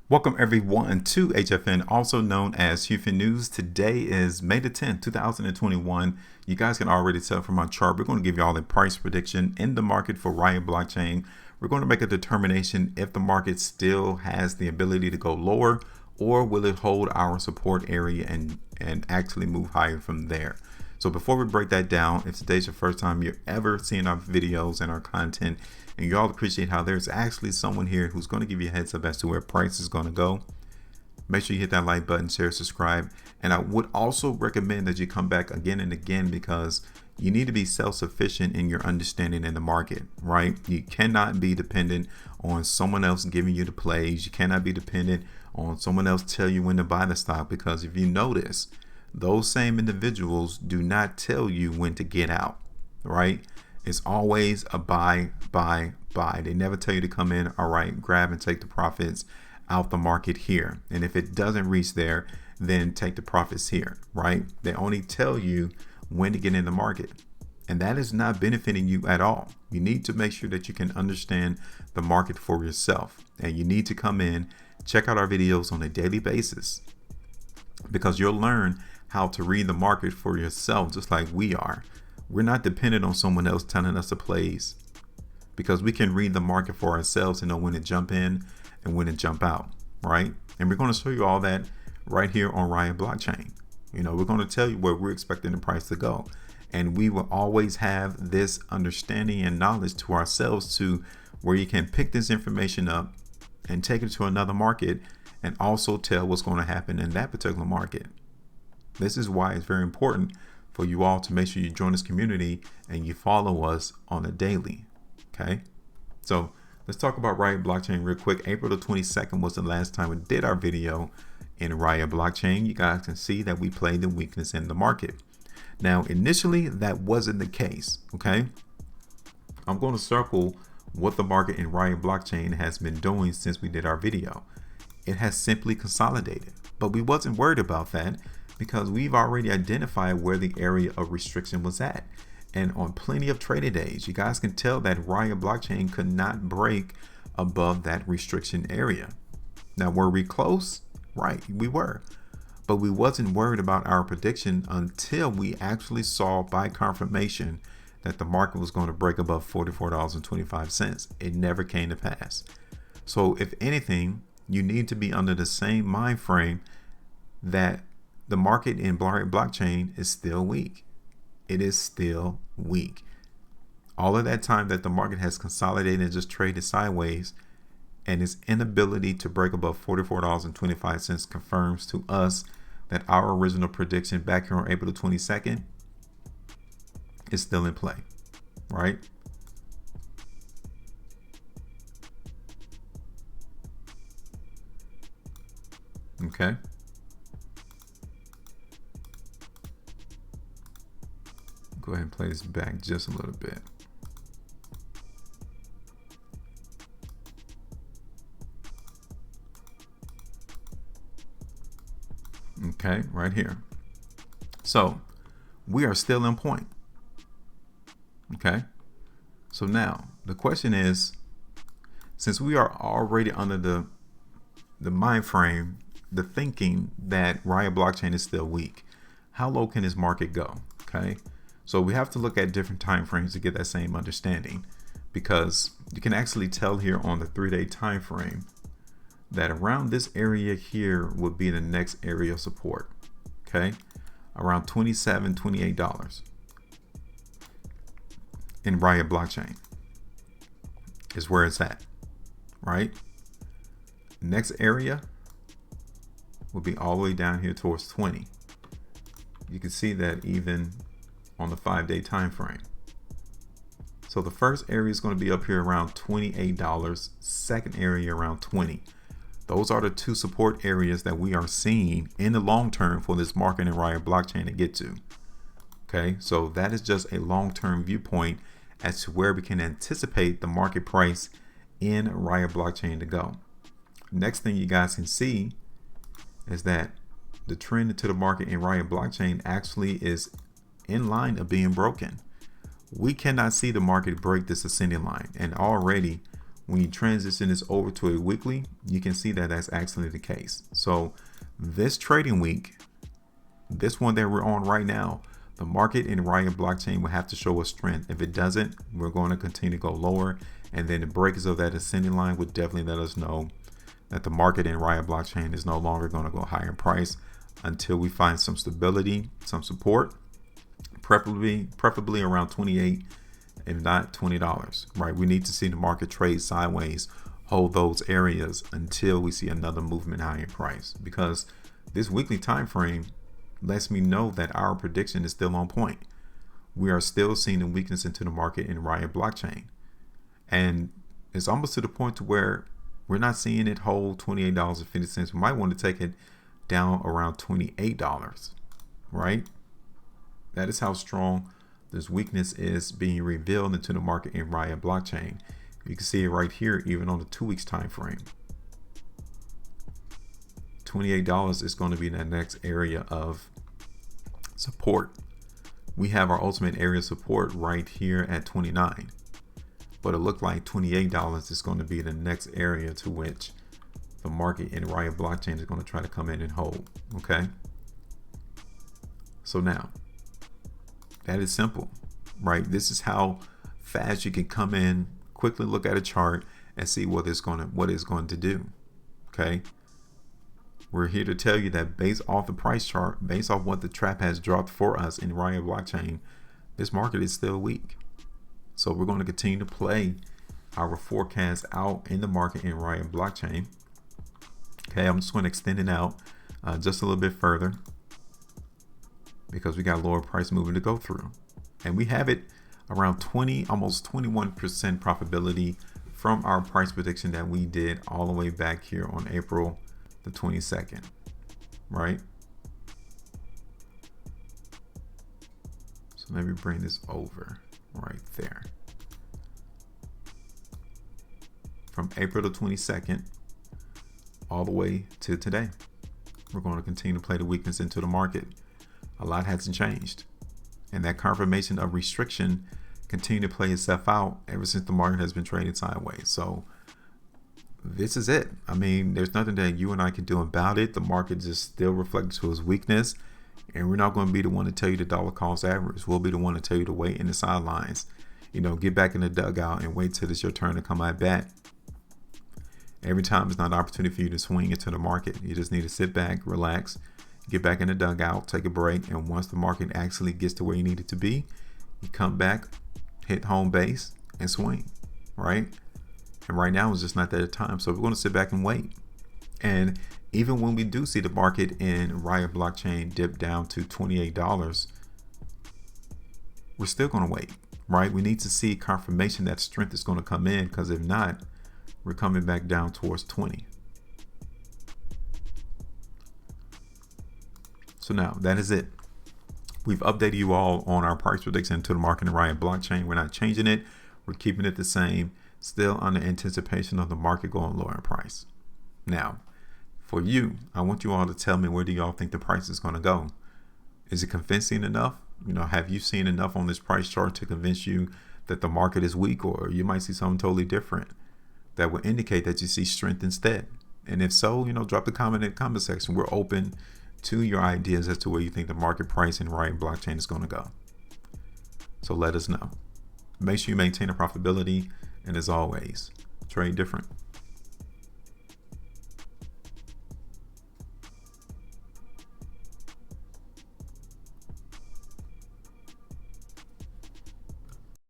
Welcome everyone to HFN, also known as Houston News. Today is May the 10th, 2021. You guys can already tell from my chart, we're going to give you all a price prediction in the market for Riot Blockchain. We're going to make a determination if the market still has the ability to go lower, or will it hold our support area and actually move higher from there. So before we break that down, if today's your first time you're ever seeing our videos and our content, and you all appreciate how there's actually someone here who's going to give you a heads up as to where price is going to go, make sure you hit that like button, share, subscribe. And I would also recommend that you come back again and again, because you need to be self-sufficient in your understanding in the market, right? You cannot be dependent on someone else giving you the plays. You cannot be dependent on someone else tell you when to buy the stock, because if you notice, those same individuals do not tell you when to get out, right? It's always a buy, buy, buy. They never tell you to come in, all right, grab and take the profits out the market here. And if it doesn't reach there, then take the profits here, right? They only tell you when to get in the market. And that is not benefiting you at all. You need to make sure that you can understand the market for yourself. And you need to come in, check out our videos on a daily basis, because you'll learn how to read the market for yourself, just like we are. We're not dependent on someone else telling us the plays, because we can read the market for ourselves and know when to jump in and when to jump out, right? And we're going to show you all that right here on Riot Blockchain. You know, we're going to tell you where we're expecting the price to go. And we will always have this understanding and knowledge to ourselves to where you can pick this information up and take it to another market and also tell what's going to happen in that particular market. This is why it's very important for you all to make sure you join this community and you follow us on a daily. Okay, so let's talk about Riot Blockchain real quick. April the 22nd was the last time we did our video in Riot Blockchain. You guys can see that we played the weakness in the market. Now, initially, that wasn't the case. Okay, I'm going to circle what the market in Riot Blockchain has been doing since we did our video. It has simply consolidated, but we wasn't worried about that, because we've already identified where the area of restriction was at. And on plenty of trading days, you guys can tell that Riot Blockchain could not break above that restriction area. Now, were we close? Right, we were. But we wasn't worried about our prediction until we actually saw by confirmation that the market was going to break above $44.25. It never came to pass. So if anything, you need to be under the same mind frame that the market in Riot Blockchain is still weak. It is still weak. All of that time that the market has consolidated and just traded sideways, and its inability to break above $44.25 confirms to us that our original prediction back here on April the 22nd is still in play, right? Okay. Go ahead and play this back just a little bit. Okay, right here. So we are still in point. Okay. So now the question is, since we are already under the mind frame, the thinking that Riot Blockchain is still weak, how low can this market go? Okay. So we have to look at different time frames to get that same understanding, because you can actually tell here on the 3-day time frame that around this area here would be the next area of support. Okay, around $27, $28 in Riot Blockchain is where it's at, right? Next area will be all the way down here towards 20. You can see that even on the 5-day time frame. So the first area is going to be up here around $28, second area around 20. Those are the two support areas that we are seeing in the long term for this market and Riot Blockchain to get to. Okay, so that is just a long-term viewpoint as to where we can anticipate the market price in Riot Blockchain to go. Next thing you guys can see is that the trend into the market in Riot Blockchain actually is in line of being broken. We cannot see the market break this ascending line, and already when you transition this over to a weekly, you can see that that's actually the case. So this trading week, this one that we're on right now, the market in Riot Blockchain will have to show us strength. If it doesn't, we're going to continue to go lower. And then the breakers of that ascending line would definitely let us know that the market in Riot Blockchain is no longer going to go higher in price until we find some stability, some support, preferably around 28, if not $20, right? We need to see the market trade sideways, hold those areas until we see another movement higher in price, because this weekly time frame lets me know that our prediction is still on point. We are still seeing a weakness into the market in Riot Blockchain. And it's almost to the point to where we're not seeing it hold $28.50. We might want to take it down around $28, right? That is how strong this weakness is being revealed into the market in Riot Blockchain. You can see it right here, even on the 2 weeks time frame. $28 is going to be the next area of support. We have our ultimate area of support right here at 29, but it looked like $28 is going to be the next area to which the market in Riot Blockchain is going to try to come in and hold. Okay, so now that is simple, right? This is how fast you can come in, quickly look at a chart and see what it's going to do. Okay, we're here to tell you that based off the price chart, based off what the trap has dropped for us in Riot Blockchain, this market is still weak. So we're going to continue to play our forecast out in the market in Riot Blockchain. Okay, I'm just going to extend it out just a little bit further, because we got lower price moving to go through, and we have it around 20, almost 21% profitability from our price prediction that we did all the way back here on April the 22nd, right? So let me bring this over right there. From April the 22nd all the way to today, we're going to continue to play the weakness into the market. A lot hasn't changed, and that confirmation of restriction continue to play itself out ever since the market has been trading sideways. So this is it. I mean, there's nothing that you and I can do about it. The market just still reflects to its weakness, and we're not going to be the one to tell you the dollar cost average. We'll be the one to tell you to wait in the sidelines. You know, get back in the dugout and wait till it's your turn to come at bat. Every time is not an opportunity for you to swing into the market. You just need to sit back, relax, get back in the dugout, take a break, and once the market actually gets to where you need it to be, you come back, hit home base, and swing, right? And right now is just not that time, so we're going to sit back and wait. And even when we do see the market in Riot Blockchain dip down to $28, we're still going to wait, right? We need to see confirmation that strength is going to come in, because if not, we're coming back down towards 20. So now that is it. We've updated you all on our price prediction to the market in Riot Blockchain. We're not changing it. We're keeping it the same, still under anticipation of the market going lower in price. Now, for you, I want you all to tell me, where do y'all think the price is going to go? Is it convincing enough? You know, have you seen enough on this price chart to convince you that the market is weak, or you might see something totally different that will indicate that you see strength instead? And if so, you know, drop a comment in the comment section. We're open to your ideas as to where you think the market price in Riot Blockchain is going to go. So let us know. Make sure you maintain a profitability, and as always, trade different.